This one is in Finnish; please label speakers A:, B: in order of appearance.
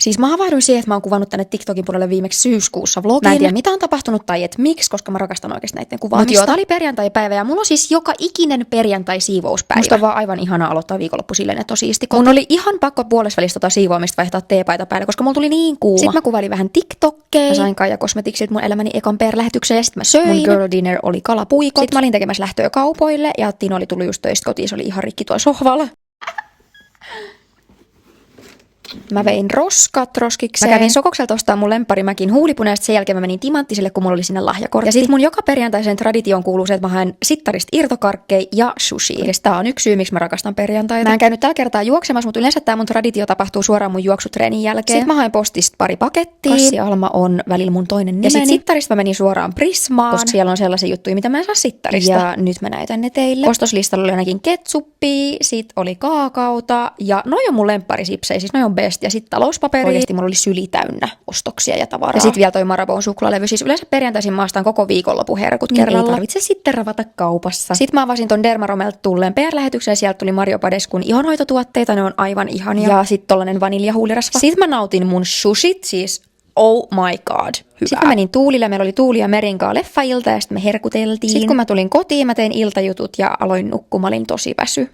A: Siis mä havahduin siihen, että mä oon kuvannut tänne TikTokin puolelle viimeksi syyskuussa vlogin. Mä en tiedä, mitä on tapahtunut tai et miksi, koska mä rakastan oikeasti näiden kuvaamista. Mut joo, tää oli perjantaipäivä ja mulla on siis joka ikinen perjantai-siivouspäivä. Musta on vaan aivan ihana aloittaa viikonloppu silleen, että on siisti. Mun oli ihan pakko puolesvälissä siivoamista vaihtaa teepaita päälle, koska mulla tuli niin kuuma. Sitten mä kuvailin vähän TikTokkeja. Mä sain Kaija Cosmeticsit mun elämäni ekan perlähetyksen ja sit mä söin. Mun girl dinner oli kalapuikot. Sitten mä olin tekemässä lähtöä kaupoille ja Tino oli tullut just töistä kotiin, se oli ihan rikki tuolla sohvalla. Mä vein roskat roskikseen. Mä kävin Sokokselta ostaa mun lempparimäkin huulipuneesta, sen jälkeen mä menin Timanttiselle, kun mulla oli sinne lahjakortti. Ja sit mun joka perjantaisen traditioon kuuluu se, että mä haen sittarista irtokarkkeja ja sushi. Eli tää on yksi syy, miksi mä rakastan perjantaita. Mä en käynyt tällä kertaa juoksemassa, mutta yleensä tää mun traditio tapahtuu suoraan mun juoksutreenin jälkeen. Sitten mä hain postista pari pakettia. Kassi Alma on välillä mun toinen nimeni. Ja sit sittarista mä menin suoraan Prismaan, koska siellä on sellaisia juttuja, mitä mä en saa sittarista. Ja nyt mä näytän ne teille. Ostoslistalla oli ainakin ketsuppia, sit oli kaakaota ja noi on mun lempparisipsejä, siis noi on best. Ja sitten talouspaperi. Oikeasti mulla oli syli täynnä ostoksia ja tavaraa. Ja sitten vielä toi Marabon suklaalevy. Siis yleensä perjantaisin maastaan koko viikonloppu herkut kerralla. Ei tarvitse sitten ravata kaupassa. Sitten mä avasin ton Dermaromelta tulleen PR-lähetyksen ja sieltä tuli Mario Badeskun ihonhoitotuotteita. Ne on aivan ihania. Ja sitten tollanen vaniljahuulirasva. Sitten mä nautin mun sushit, siis oh my god. Hyvä. Sitten mä menin Tuulille, meillä oli Tuuli ja Merinkaa leffailta ja sitten me herkuteltiin. Sitten kun mä tulin kotiin, mä tein iltajutut ja aloin nukkumaan, mä olin tosi väsy.